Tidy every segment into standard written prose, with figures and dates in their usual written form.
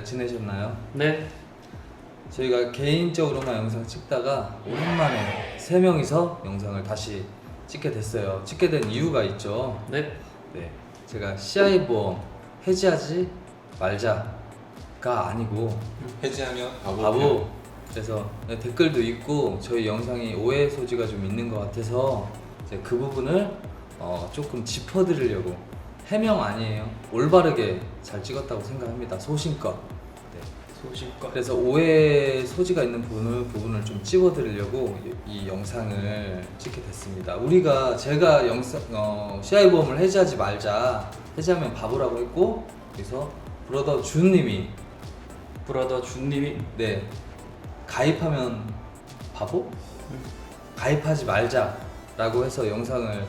지내셨나요? 네. 저희가 개인적으로만 영상 찍다가 오랜만에 3명이서 영상을 다시 찍게 됐어요. 찍게 된 이유가 있죠. 네. 네, 제가 CI 보험 해지하지 말자가 아니고 해지하면 바보. 그래서 댓글도 있고 저희 영상이 오해 소지가 좀 있는 것 같아서 이제 그 부분을 조금 짚어드리려고. 해명 아니에요. 올바르게 잘 찍었다고 생각합니다. 소신껏. 네. 소식과. 그래서 오해 소지가 있는 부분을 좀 찝어드리려고 이 영상을 찍게 됐습니다. 제가 CI 보험을 해지하지 말자, 해지하면 바보라고 했고, 그래서 브러더 준님이 브라더 준님이 네, 가입하면 바보? 가입하지 말자라고 해서 영상을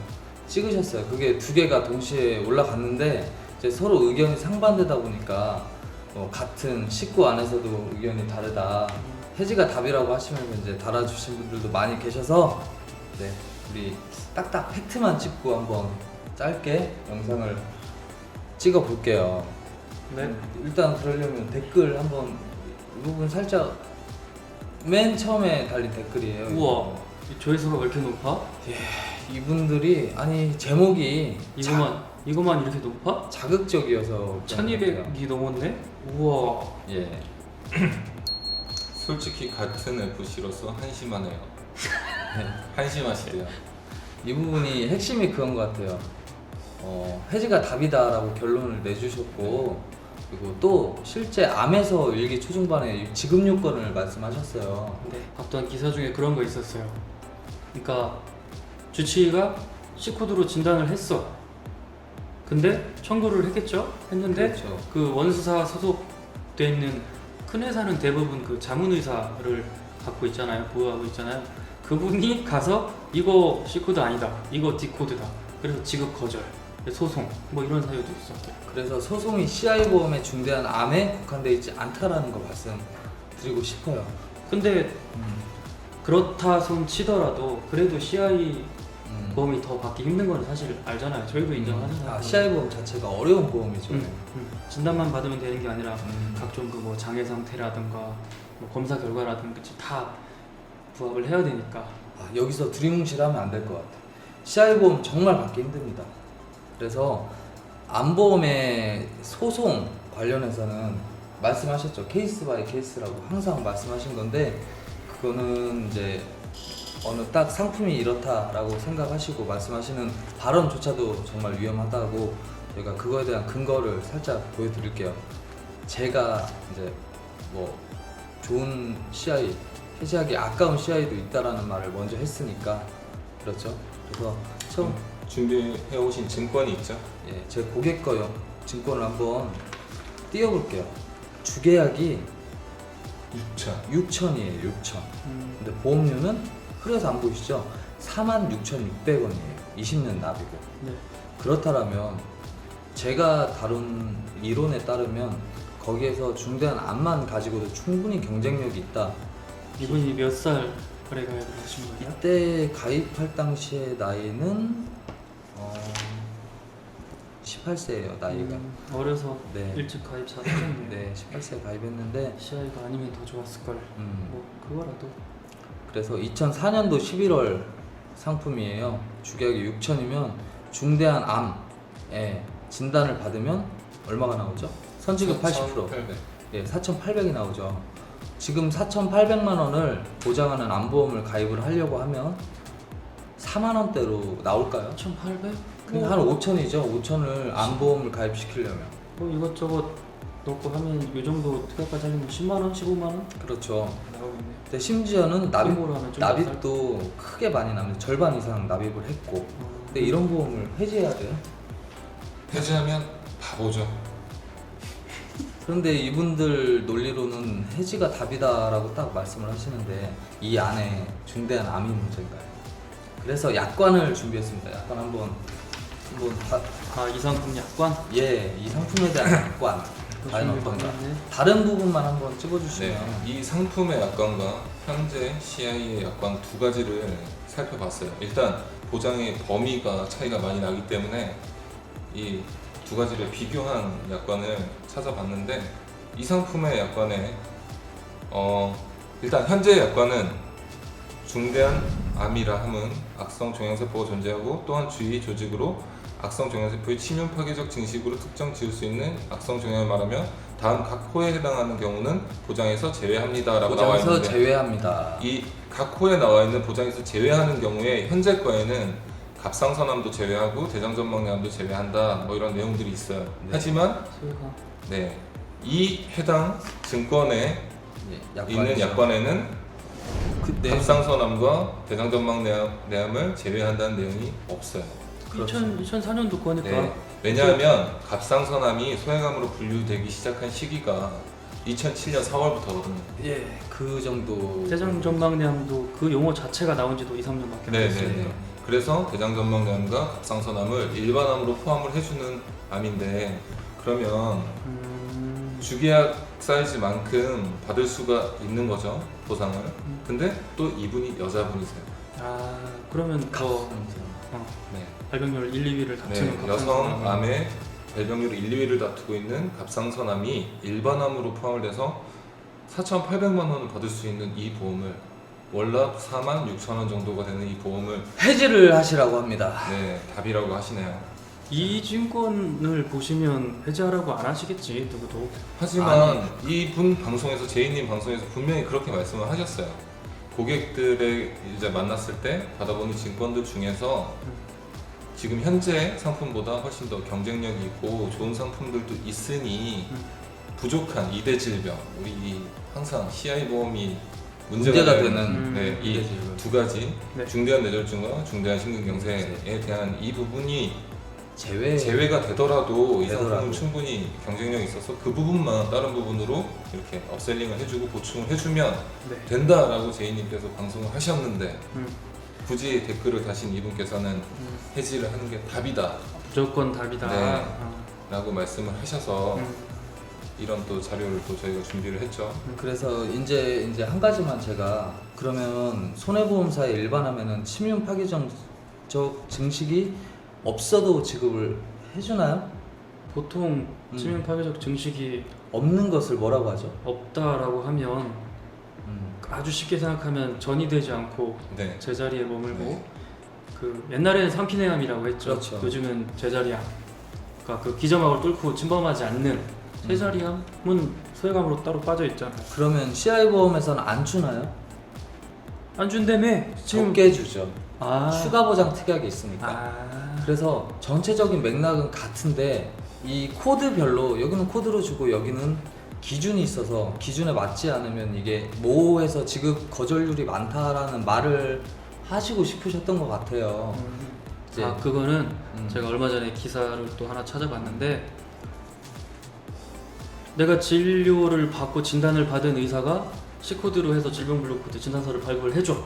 찍으셨어요. 그게 2개가 동시에 올라갔는데 이제 서로 의견이 상반되다 보니까 같은 식구 안에서도 의견이 다르다. 해지가 답이라고 하시면서 이제 달아주신 분들도 많이 계셔서 네, 우리 딱딱 팩트만 찍고 한번 짧게 영상을 찍어 볼게요. 네. 일단 그러려면 댓글 한번 이 부분 살짝 맨 처음에 달린 댓글이에요. 우와. 이 조회수가 왜 이렇게 높아? 이분들이 아니 제목이 이거만 이렇게 높아? 자극적이어서 1200이 넘었네? 우와. 예. 솔직히 같은 FC로서 한심하네요. 한심하시대요. 이 부분이 핵심이 그건 것 같아요. 해지가 답이다라고 결론을 내주셨고, 그리고 또 실제 암에서 일기 초중반에 지급 요건을 말씀하셨어요. 네. 봤던 기사 중에 그런 거 있었어요. 그러니까 주치의가 C코드로 진단을 했어. 근데 청구를 했겠죠? 했는데 그렇죠. 그 원수사 소속돼 있는 큰 회사는 대부분 그 자문의사를 갖고 있잖아요. 보호하고 있잖아요. 그분이 가서 이거 C코드 아니다. 이거 D코드다. 그래서 지급 거절, 소송 뭐 이런 사유도 있었고. 그래서 소송이 CI 보험의 중대한 암에 국한되어 있지 않다라는 거 말씀드리고 싶어요. 근데 그렇다 손 치더라도 그래도 CI 보험이 더 받기 힘든 건 사실 알잖아요. 저희도 인정하잖아요. CI 보험 자체가 어려운 보험이죠. 진단만 받으면 되는 게 아니라 음. 각종 그 뭐 장애 상태라든가 뭐 검사 결과라든가 다 부합을 해야 되니까. 여기서 두리뭉실하면 안 될 것 같아요. CI 보험 정말 받기 힘듭니다. 그래서 암보험의 소송 관련해서는 말씀하셨죠. 케이스 바이 케이스라고 항상 말씀하신 건데, 그거는 이제 어느 딱 상품이 이렇다라고 생각하시고 말씀하시는 발언조차도 정말 위험하다고 저희가 그거에 대한 근거를 살짝 보여드릴게요. 제가 이제 뭐 좋은 CI, 해지하기 아까운 CI도 있다라는 말을 먼저 했으니까 그렇죠. 그래서 처음 준비해 오신 증권이 있죠? 예, 제 고객 거요 증권을 한번 띄워볼게요. 주계약이 6천이에요. 6천. 근데 보험료는 흐려서 안 보이시죠? 46,600원이에요. 20년 납이고. 네. 그렇다면 제가 다룬 이론에 따르면 거기에서 중대한 암만 가지고도 충분히 경쟁력이 있다. 이분이 몇 살 거래 가입을 하신 거예요? 이때 가입할 당시의 나이는 18세예요. 나이가. 어려서 네. 일찍 가입 잘하셨네요. 네, 18세 가입했는데 CI가 아니면 더 좋았을 걸. 뭐 그거라도. 그래서 2004년도 11월 상품이에요. 주계약이 6천이면 중대한 암에 진단을 받으면 얼마가 나오죠? 선지급 80%. 4,800. 예, 4,800이 나오죠. 지금 4,800만 원을 보장하는 암보험을 가입을 하려고 하면 4만 원대로 나올까요? 1,800? 그냥 한 5천이죠. 5천을 암보험을 가입시키려면. 뭐 이것저것 넣고 하면 이 정도 특약까지 하려면 10만 원, 15만 원 그렇죠. 나오겠네요. 근데 심지어는 참고로 하면 좀 납입도 크게 많이 납니다. 절반 이상 납입을 했고. 근데 이런 보험을 해지해야 돼요. 해지하면 바보죠. 그런데 이분들 논리로는 해지가 답이다라고 딱 말씀을 하시는데 이 안에 중대한 암이 문제인가요? 그래서 약관을 준비했습니다. 약관 한번 이 상품 약관? 이 상품에 대한 약관 과연 어떤가? 다른 부분만 한번 찍어주시면. 네, 이 상품의 약관과 현재 CI의 약관 2가지를 살펴봤어요. 일단 보장의 범위가 차이가 많이 나기 때문에 이 2가지를 비교한 약관을 찾아봤는데 이 상품의 약관에 일단 현재 약관은 중대한 암이라 함은 악성 종양세포가 존재하고 또한 주위 조직으로 악성 종양세포의 치명 파괴적 증식으로 특정 지을 수 있는 악성 종양을 말하며 다음 각 호에 해당하는 경우는 보장에서 제외합니다라고 나와 보장에서 있는데 제외합니다. 이 각 호에 나와 있는 보장에서 제외하는 경우에 현재 거에는 갑상선암도 제외하고 대장전막내암도 제외한다 뭐 이런 내용들이 있어요. 네. 하지만 소유가. 네, 이 해당 증권에 네, 있는 약관에는 그때 갑상선암과 대장전막내암을 제외한다는 내용이 없어요. 그렇죠. 2004년도 거니까. 네, 왜냐하면 갑상선암이 소외감으로 분류되기 시작한 시기가 2007년 4월부터거든요. 예, 그 정도. 대장전막내암도 그 용어 자체가 나온 지도 2, 3년밖에 안 네, 됐으니까. 네. 그래서 대장전막내암과 갑상선암을 일반암으로 포함을 해주는 암인데 그러면 주계약 사이즈만큼 받을 수가 있는 거죠, 보상을. 근데 또 이분이 여자분이세요. 아, 그러면 더 네. 발병률 1, 2위를 다투는 네, 여성 암의 발병률 1, 2위를 다투고 있는 갑상선암이 일반암으로 포함을 돼서 4,800만 원을 받을 수 있는 이 보험을 월납 46,000원 정도가 되는 이 보험을 해지를 하시라고 합니다. 네, 답이라고 하시네요. 이 증권을 보시면 해지하라고 안 하시겠지 누구도. 하지만 이분 방송에서 제이님 방송에서 분명히 그렇게 말씀을 하셨어요. 고객들을 이제 만났을 때 받아보는 증권들 중에서 지금 현재 상품보다 훨씬 더 경쟁력이 있고 좋은 상품들도 있으니 부족한 2대 질병, 우리 항상 CI 보험이 문제가 되는 네, 이 두 가지 네. 중대한 뇌졸중과 중대한 심근경색에 대한 이 부분이 제외. 제외가 되더라도 이 되더라도. 상품은 충분히 경쟁력이 있어서 그 부분만 다른 부분으로 이렇게 업셀링을 해주고 보충을 해주면 네. 된다라고 제이님께서 방송을 하셨는데 음, 굳이 댓글을 다신 이분께서는 해지를 하는 게 답이다 무조건 답이다. 네. 아, 라고 말씀을 하셔서 음, 이런 또 자료를 또 저희가 준비를 했죠. 그래서 이제 한 가지만 제가 그러면 손해보험사에 일반하면은 치명 파괴적 증식이 없어도 지급을 해주나요? 보통 치명 파괴적 증식이 없는 것을 뭐라고 하죠? 없다라고 하면 아주 쉽게 생각하면 전이 되지 않고 네. 제자리에 머물고 네. 그 옛날에는 상피내암이라고 했죠. 그렇죠. 요즘은 제자리암. 그러니까 그 기점막을 뚫고 침범하지 않는 제자리암은 소외감으로 따로 빠져 있잖아요. 그러면 CI 보험에서는 안 주나요? 안 준다며 지금. 적게 주죠. 아. 추가 보장 특약이 있으니까. 아. 그래서 전체적인 맥락은 같은데 이 코드별로 여기는 코드로 주고 여기는 기준이 있어서 기준에 맞지 않으면 이게 모호해서 지급 거절률이 많다라는 말을 하시고 싶으셨던 것 같아요. 이제 아, 그거는 제가 얼마 전에 기사를 또 하나 찾아봤는데 내가 진료를 받고 진단을 받은 의사가 C코드로 해서 질병분류코드 진단서를 발급을 해줘.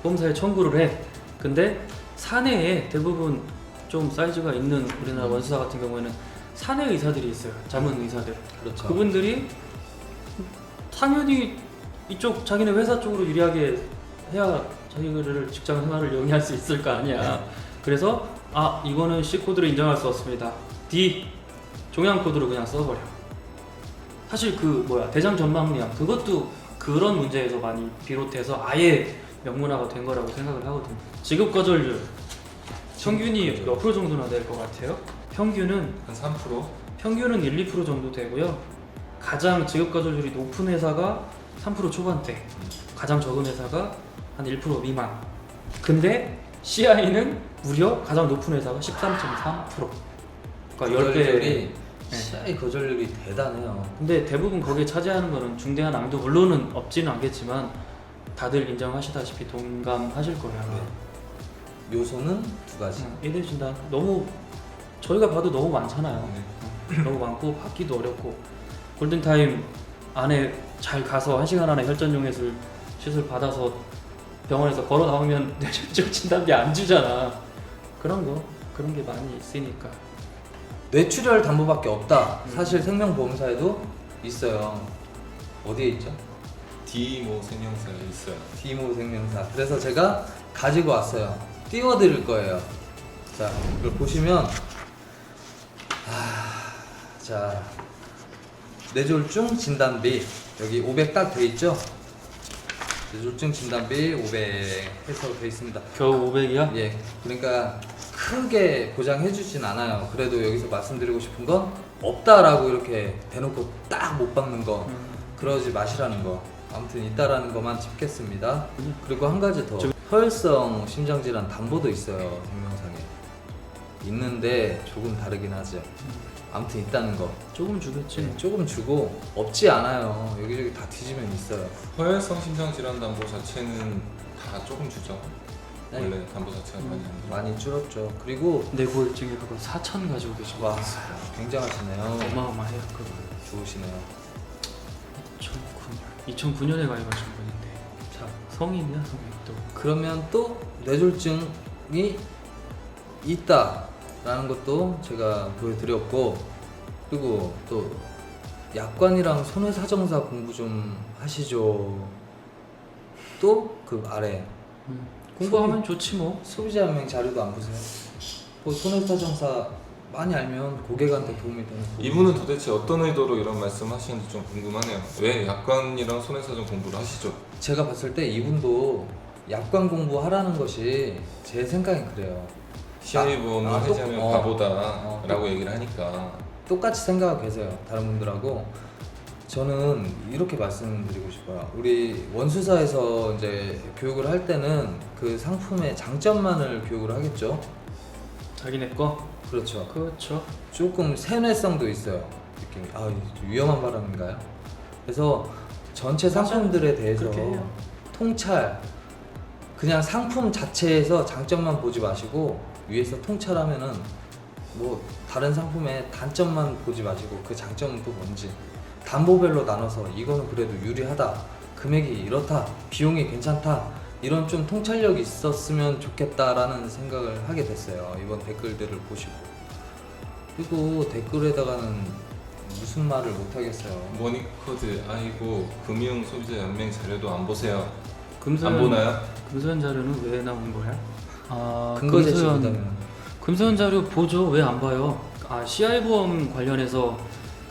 보험사에 청구를 해. 근데 사내에 대부분 좀 사이즈가 있는 우리나라 원수사 같은 경우에는 사내 의사들이 있어요. 자문 의사들. 그렇죠. 그분들이 당연히 이쪽 자기네 회사 쪽으로 유리하게 해야 자기를 직장 생활을 영위할 수 있을 거 아니야. 그래서 아, 이거는 C코드로 인정할 수 없습니다. D 종양 코드로 그냥 써버려. 사실 그 대장 전망리암 그것도 그런 문제에서 많이 비롯해서 아예 명문화가 된 거라고 생각을 하거든요. 지급 거절률 평균이 몇 프로 정도나 될 것 같아요? 평균은 한 3%? 평균은 1, 2% 정도 되고요. 가장 지급 거절률이 높은 회사가 3% 초반대, 가장 적은 회사가 한 1% 미만. 근데 CI는 무려 가장 높은 회사가 13.3%. 그러니까 10배. 거절률이 네. CI 거절률이 대단해요. 근데 대부분 거기에 차지하는 거는 중대한 암도 물론은 없지는 않겠지만 다들 인정하시다시피 동감하실 거예요. 네. 요소는 두 가지. 예대 진단 너무 저희가 봐도 너무 많잖아요. 네. 너무 많고 받기도 어렵고 골든타임 안에 잘 가서 1시간 안에 혈전용액을 시술 받아서 병원에서 걸어 나오면 뇌졸중 진단비 안 주잖아. 그런 게 많이 있으니까. 뇌출혈 담보밖에 없다. 사실 생명보험사에도 있어요. 어디에 있죠? D모 생명사에 있어요. 디모 생명사. 그래서 제가 가지고 왔어요. 띄워드릴 거예요. 자, 이걸 보시면 자 뇌졸중 진단비 여기 500 딱 돼 있죠? 뇌졸중 진단비 500 해서 돼 있습니다. 겨우 500이야? 예, 그러니까 크게 보장해 주진 않아요. 그래도 여기서 말씀드리고 싶은 건 없다라고 이렇게 대놓고 딱 못 박는 거 그러지 마시라는 거. 아무튼 있다라는 것만 짚겠습니다. 그리고 한 가지 더, 허혈성 심장질환 담보도 있어요. 생명상에 있는데 조금 다르긴 하죠. 아무튼 있다는 거. 조금 주겠지. 조금 주고 없지 않아요. 여기저기 다 뒤지면 있어요. 허혈성 심장질환 담보 자체는 다 조금 주죠. 네. 원래 담보 자체가 많이 안 들어요. 많이 줄었죠. 그리고 내고혈증에 그거 4천 가지고 계시고. 와, 굉장하시네요. 어마어마해요 그거. 좋으시네요. 2009년에 가입하신 분인데. 자, 성인이야 성인 또. 그러면 또 뇌졸중이 있다라는 것도 제가 보여드렸고, 그리고 또 약관이랑 손해사정사 공부 좀 하시죠. 또 그 아래 공부하면 좋지 뭐. 소비자 연맹 자료도 안 보세요? 뭐 손해사정사 많이 알면 고객한테 도움이 되는 부분. 이분은 도대체 어떤 의도로 이런 말씀하시는지 좀 궁금하네요. 왜 약관이랑 손해사정 공부를 하시죠? 제가 봤을 때 이분도 약관 공부하라는 것이 제 생각엔 그래요. CI 보험을 아, 해지하면 또- 바보다라고 얘기를 하니까 똑같이 생각하고 계세요. 다른 분들하고. 저는 이렇게 말씀드리고 싶어요. 우리 원수사에서 이제 교육을 할 때는 그 상품의 장점만을 교육을 하겠죠. 자기네 거. 그렇죠. 그렇죠. 조금 세뇌성도 있어요. 느낌이. 아, 이거 좀 위험한 발언인가요? 그래서 전체 상품들에 대해서 그렇게 해요. 통찰, 그냥 상품 자체에서 장점만 보지 마시고 위에서 통찰하면은 뭐 다른 상품의 단점만 보지 마시고 그 장점은 또 뭔지 담보별로 나눠서 이거는 그래도 유리하다, 금액이 이렇다, 비용이 괜찮다, 이런 좀 통찰력이 있었으면 좋겠다라는 생각을 하게 됐어요. 이번 댓글들을 보시고. 그리고 댓글에다가는 무슨 말을 못 하겠어요. 머니코드 아이고 금융 소비자 연맹 자료도 안 보세요. 금소연, 안 보나요? 금소연 자료는 왜 나온 거야? 아, 근거 제시보다는 금소연 자료 보죠. 왜 안 봐요? 아, CI보험 관련해서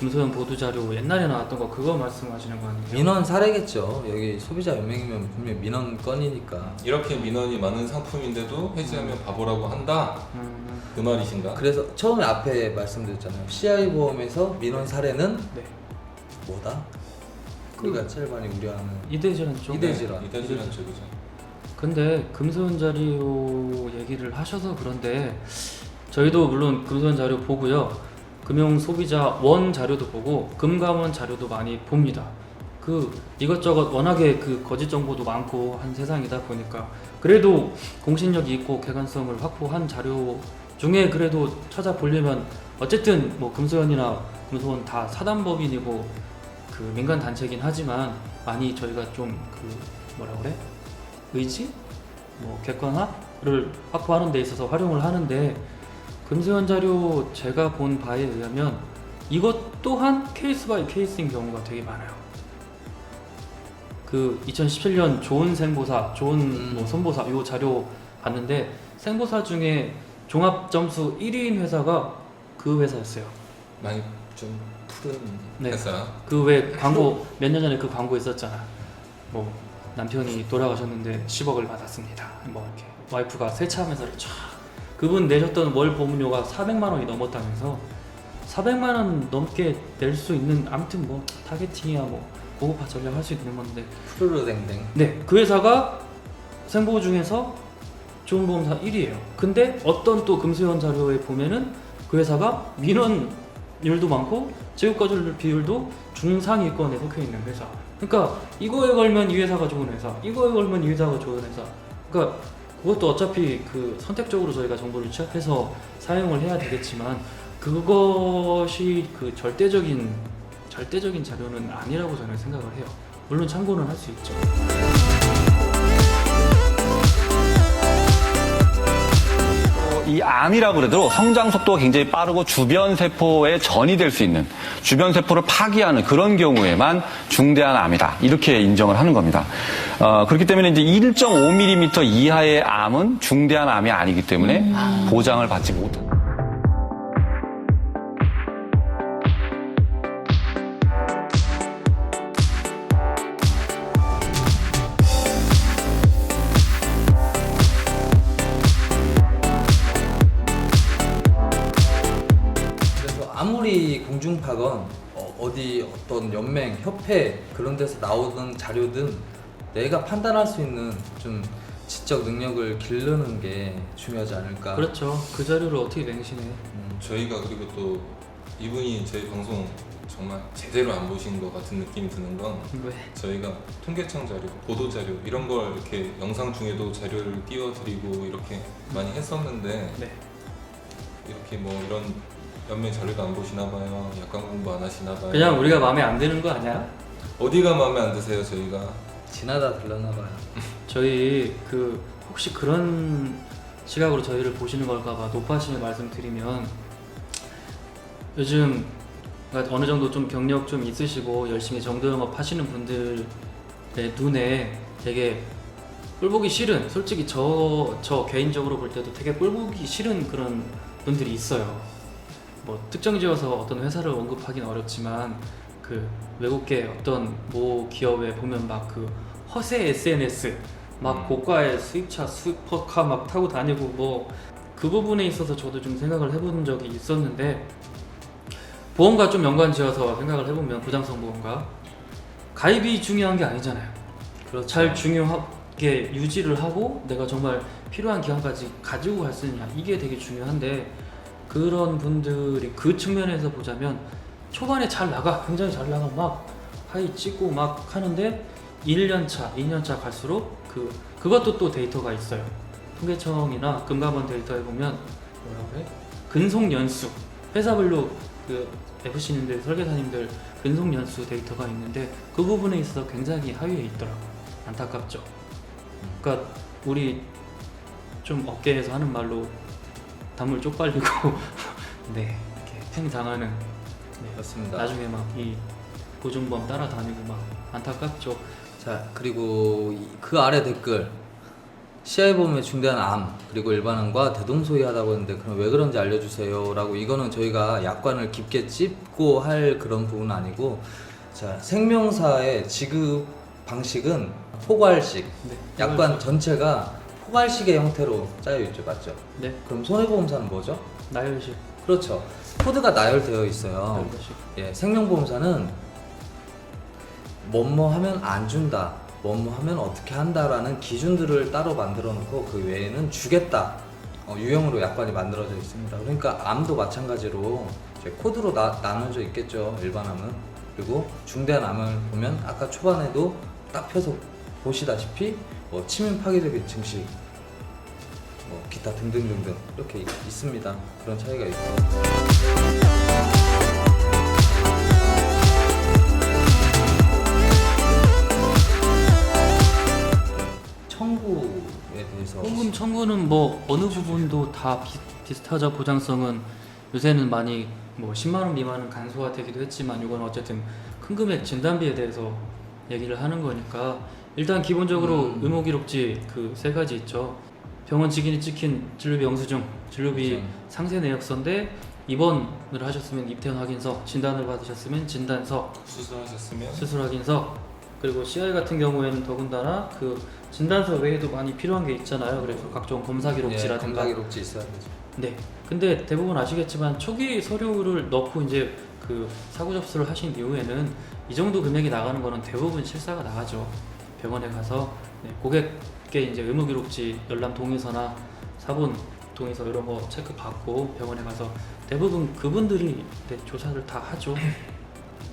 금소연 보도 자료 옛날에 나왔던 거 그거 말씀하시는 거 아니에요? 민원 사례겠죠. 여기 소비자 연맹이면 분명 민원 건이니까. 이렇게 민원이 많은 상품인데도 해지하면 바보라고 한다? 그 말이신가? 그래서 처음에 앞에 말씀드렸잖아요. CI 보험에서 민원 사례는 네. 뭐다? 우리가 제일 많이 우려하는 이대질환 쪽. 이대질환. 이대질환 쪽이죠. 근데 금소연 자료 얘기를 하셔서 그런데 저희도 물론 금소연 자료 보고요. 금융 소비자 원 자료도 보고 금감원 자료도 많이 봅니다. 그 이것저것 워낙에 그 거짓 정보도 많고 한 세상이다 보니까 그래도 공신력이 있고 객관성을 확보한 자료 중에 그래도 찾아보려면 어쨌든 뭐 금소연이나 금소원 다 사단법인이고 그 민간 단체이긴 하지만 많이 저희가 좀 그 뭐라 그래? 의지? 뭐 객관화를 확보하는 데 있어서 활용을 하는데 금소연 자료 제가 본 바에 의하면 이것 또한 케이스 바이 케이스인 경우가 되게 많아요. 그 2017년 좋은 생보사, 좋은 뭐 선보사 요 자료 봤는데 생보사 중에 종합 점수 1위인 회사가 그 회사였어요. 많이 좀 푸른 네. 회사. 그 왜 광고 몇 년 전에 그 광고 있었잖아. 뭐 남편이 돌아가셨는데 10억을 받았습니다. 뭐 이렇게 와이프가 세차하면서를 쫙 그분 내셨던 월 보험료가 400만 원이 넘었다면서 400만 원 넘게 낼 수 있는 아무튼 뭐 타겟팅이야 뭐 고급화 전략 할 수 있는 건데 푸르르댕댕. 네, 그 회사가 생보호 중에서 좋은 보험사 1위예요. 근데 어떤 또 금수연 자료에 보면은 그 회사가 민원율도 많고 재고 거절 비율도 중상위권에 속해 있는 회사. 그러니까 이거에 걸면 이 회사가 좋은 회사, 이거에 걸면 이 회사가 좋은 회사. 그러니까 그것도 어차피 그 선택적으로 저희가 정보를 취합해서 사용을 해야 되겠지만 그것이 그 절대적인 자료는 아니라고 저는 생각을 해요. 물론 참고는 할 수 있죠. 이 암이라고 그래도 성장 속도가 굉장히 빠르고 주변 세포에 전이 될 수 있는, 주변 세포를 파기하는 그런 경우에만 중대한 암이다, 이렇게 인정을 하는 겁니다. 그렇기 때문에 이제 1.5mm 이하의 암은 중대한 암이 아니기 때문에 보장을 받지 못한다. 공중파건 어디 어떤 연맹, 협회 그런 데서 나오는 자료든 내가 판단할 수 있는 좀 지적 능력을 기르는 게 중요하지 않을까. 그렇죠. 그 자료를 어떻게 맹신해? 저희가 그리고 또 이분이 저희 방송 정말 제대로 안 보신 것 같은 느낌이 드는 건 왜? 저희가 통계청 자료, 보도 자료 이런 걸 이렇게 영상 중에도 자료를 띄워드리고 이렇게 많이 했었는데 네. 이렇게 뭐 이런 연맹 자료도 안 보시나 봐요. 약관 공부 안 하시나 봐요. 그냥 우리가 마음에 안 드는 거 아니야? 어디가 마음에 안 드세요, 저희가? 지나다 들렀나 봐요. 저희 그 혹시 그런 시각으로 저희를 보시는 걸까봐 높아심을 말씀드리면 요즘 어느 정도 좀 경력 좀 있으시고 열심히 정도 영업 하시는 분들의 눈에 되게 꼴보기 싫은, 솔직히 저 개인적으로 볼 때도 되게 꼴보기 싫은 그런 분들이 있어요. 뭐 특정 지어서 어떤 회사를 언급하기는 어렵지만 그 외국계 어떤 모 기업에 보면 막 그 허세 SNS 막 고가의 수입차 슈퍼카 막 타고 다니고 뭐 그 부분에 있어서 저도 좀 생각을 해본 적이 있었는데, 보험과 좀 연관지어서 생각을 해보면 부장성 보험과 가입이 중요한 게 아니잖아요. 그렇죠. 잘 중요하게 유지를 하고 내가 정말 필요한 기간까지 가지고 갈 수 있느냐, 이게 되게 중요한데, 그런 분들이 그 측면에서 보자면 초반에 잘 나가, 굉장히 잘 나가, 막 하이 찍고 막 하는데 1년차, 2년차 갈수록 그것도 또 데이터가 있어요. 통계청이나 금감원 데이터에 보면 뭐라고 해? 근속 연수, 회사별로 그 FC님들, 설계사님들 근속 연수 데이터가 있는데 그 부분에 있어서 굉장히 하위에 있더라고요. 안타깝죠. 그러니까 우리 좀 업계에서 하는 말로 단물 쪽팔리고 네, 이렇게 팽 당하는, 네, 그렇습니다. 나중에 막 이 보증범 따라다니고 막 안타깝죠. 자, 그리고 그 아래 댓글 CI보험의 중대한 암 그리고 일반암과 대동소이하다고 했는데 그럼 왜 그런지 알려주세요 라고. 이거는 저희가 약관을 깊게 찝고 할 그런 부분은 아니고, 자, 생명사의 지급 방식은 포괄식, 네, 약관 전체가 포괄식의 형태로 짜여 있죠, 맞죠? 네, 그럼 손해보험사는 뭐죠? 나열식, 그렇죠, 코드가 나열되어 있어요. 나열식. 예, 생명보험사는 뭐뭐 하면 안 준다, 뭐뭐 하면 어떻게 한다라는 기준들을 따로 만들어 놓고 그 외에는 주겠다 유형으로 약관이 만들어져 있습니다. 그러니까 암도 마찬가지로 이제 코드로 나눠져 있겠죠, 일반암은. 그리고 중대한 암을 보면 아까 초반에도 딱 펴서 보시다시피 뭐 치민 파괴 대비 증식, 뭐 기타 등등등등 이렇게 있습니다. 그런 차이가 있고. 청구에 대해서 보험 청구는 뭐 어느 부분도 다 비슷하죠. 보장성은 요새는 많이 뭐 10만 원 미만은 간소화되기도 했지만 이건 어쨌든 큰 금액 진단비에 대해서 얘기를 하는 거니까 일단 기본적으로 의무기록지 그 세 가지 있죠. 병원 직인이 찍힌 진료비 영수증, 진료비 그렇죠. 상세 내역서인데 입원을 하셨으면 입퇴원 확인서, 진단을 받으셨으면 진단서, 수술하셨으면 수술 확인서, 그리고 CI 같은 경우에는 더군다나 그 진단서 외에도 많이 필요한 게 있잖아요. 그래서 각종 검사 기록지라든가. 검사 기록지 있어야 되죠. 네. 근데 대부분 아시겠지만 초기 서류를 넣고 이제 그 사고 접수를 하신 이후에는 이 정도 금액이 나가는 거는 대부분 실사가 나가죠. 병원에 가서 고객께 이제 의무기록지 열람 동의서나 사본 동의서 이런 거 체크 받고 병원에 가서 대부분 그분들이 조사를 다 하죠.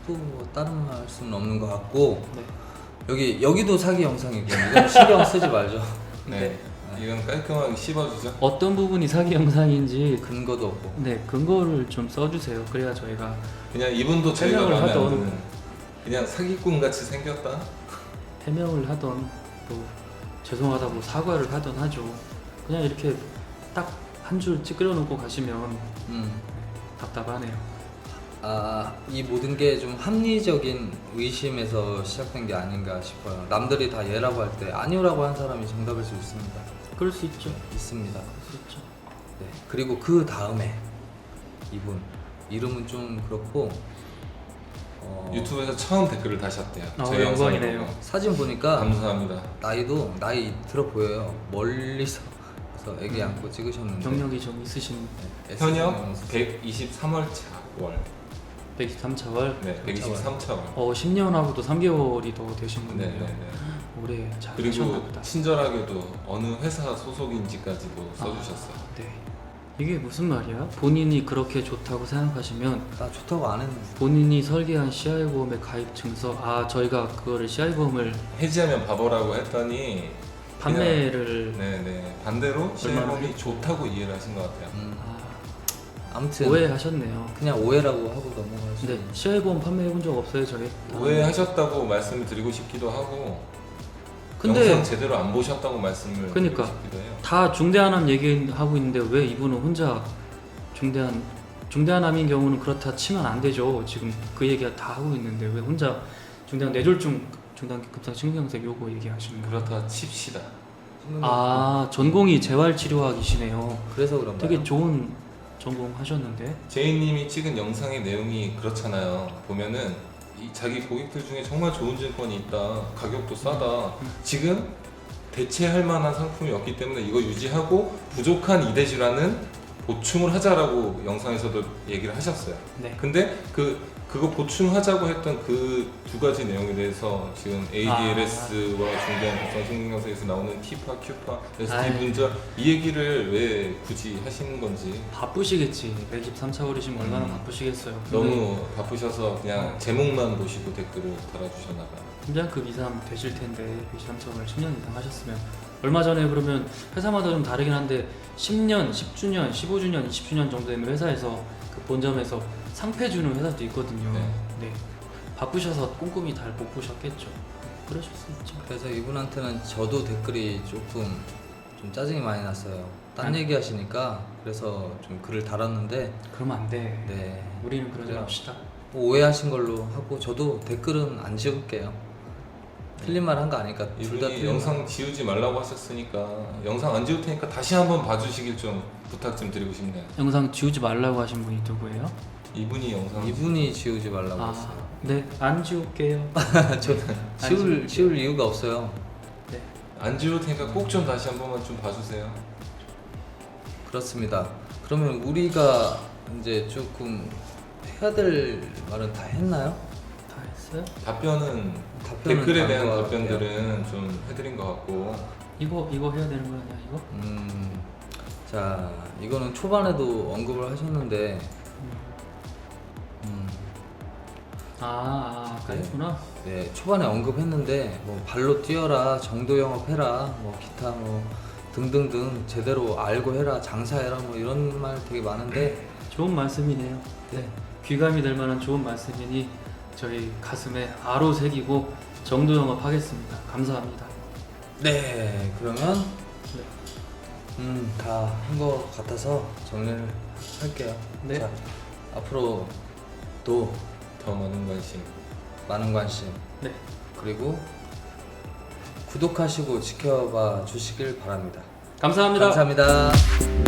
뭐 다른 말씀은 없는 것 같고, 네. 여기도 사기 영상이고 이건 신경 쓰지 말죠. 네, 이건 깔끔하게 씹어주죠. 어떤 부분이 사기 영상인지 근거도 없고. 네, 근거를 좀 써주세요. 그래야 저희가 그냥 이분도 저희가 설명을 마음에 안 하던. 드는 그냥 사기꾼 같이 생겼다. 해명을 하던 또 죄송하다고 사과를 하던 하죠. 그냥 이렇게 딱 한 줄 찌그러 놓고 가시면 답답하네요. 이 모든 게 좀 합리적인 의심에서 시작된 게 아닌가 싶어요. 남들이 다 예라고 할 때 아니오라고 한 사람이 정답일 수 있습니다. 그럴 수 있죠. 있습니다. 그럴 수 있죠. 네. 그리고 그 다음에 이분 이름은 좀 그렇고 유튜브에서 처음 댓글을 다셨대요. 영광이네요. 영상을 보고. 사진 보니까 감사합니다. 나이도 나이 들어 보여요. 멀리서 그래서 애기 안고 찍으셨는데 경력이 좀 있으신. 네, 현역 SNS. 123월차 월 123차월. 네, 123차월. 10년하고도 3개월이 더 되신 네, 분이에요. 네, 네. 올해 잘 그리고 하셨나 보다. 친절하게도 어느 회사 소속인지까지도 써주셨어요. 네. 이게 무슨 말이야? 본인이 그렇게 좋다고 생각하시면 나 좋다고 안 했는데. 본인이 설계한 CI보험의 가입 증서, 저희가 그거를 CI보험을 해지하면 바보라고 했더니 판매를 네네 반대로 CI보험이 좋다고 이해를 하신 것 같아요. 아무튼 오해하셨네요. 그냥 오해라고 하고 넘어가시죠. 네, CI보험 판매해본 적 없어요, 저희. 오해하셨다고 말씀을 드리고 싶기도 하고 근데 영상 제대로 안 보셨다고 말씀을 그러니까. 드리고 싶기도 해요. 다 중대한암 얘기하고 있는데 왜 이분은 혼자 중대한암인 경우는 그렇다 치면 안 되죠. 지금 그 얘기가 다 하고 있는데 왜 혼자 중대한 뇌졸중 중단기급성 신경쇠 요거 얘기하시는 거예요? 그렇다 칩시다. 전공이 재활치료학이시네요. 그래서 그런가요? 되게 좋은 전공 하셨는데. 제이님이 찍은 영상의 내용이 그렇잖아요. 보면은 이 자기 고객들 중에 정말 좋은 증권이 있다. 가격도 싸다. 지금 대체할 만한 상품이 없기 때문에 이거 유지하고 부족한 이대 질환은 보충을 하자라고 영상에서도 얘기를 하셨어요. 네. 근데 그거 보충하자고 했던 그 두 가지 내용에 대해서 지금 ADLS와 중대한 급성 신경쇠에서 나오는 T파, Q파, ST 아이. 분절 이 얘기를 왜 굳이 하시는 건지 바쁘시겠지. 123차월이시면 얼마나 바쁘시겠어요. 너무 바쁘셔서 그냥 제목만 보시고 댓글을 달아주셨나 봐요. 심장급 이상 되실 텐데 123차월 10년 이상 하셨으면 얼마 전에 그러면 회사마다 좀 다르긴 한데 10년, 10주년, 15주년, 20주년 정도 되면 회사에서 그 본점에서 상패 주는 회사도 있거든요. 네. 네. 바쁘셔서 꼼꼼히 잘 못 보셨겠죠. 그러실 수 있죠. 그래서 이분한테는 저도 댓글이 조금 좀 짜증이 많이 났어요. 딴 얘기 하시니까 그래서 좀 글을 달았는데 그러면 안 돼. 네. 우리는 그러지 그래요. 맙시다. 뭐 오해하신 걸로 하고 저도 댓글은 안 지울게요. 틀린 말 한 거 아니까 둘 다 이분이 틀린 영상 지우지 말라고 하셨으니까 영상 안 지울 테니까 다시 한번 봐주시길 좀 부탁 좀 드리고 싶네요. 영상 지우지 말라고 하신 분이 누구예요? 이분이 영상 이분이 지우지 말라고 했어요. 네, 안 지울게요. 저 지울 이유가 없어요. 네. 안 지울 테니까 꼭 좀 다시 한 번만 좀 봐주세요. 그렇습니다. 그러면 우리가 이제 조금 해야 될 말은 다 했나요? 다 했어요? 답변은 답변은 댓글에 다한 대한 것 답변들은 좀 해드린 것 같고 이거 해야 되는 거 아니야, 이거? 자 이거는 초반에도 언급을 하셨는데 그랬구나. 네, 초반에 언급했는데 뭐 발로 뛰어라, 정도 영업해라, 뭐 기타 뭐 등등등 제대로 알고 해라, 장사해라 뭐 이런 말 되게 많은데 좋은 말씀이네요. 네, 귀감이 될 만한 좋은 말씀이니 저희 가슴에 아로 새기고 정도 영업하겠습니다. 감사합니다. 네 그러면 네. 다 한 것 같아서 정리를 할게요. 네. 자, 앞으로 또 더 많은 관심 많은 관심 네. 그리고 구독하시고 지켜봐 주시길 바랍니다. 감사합니다. 감사합니다.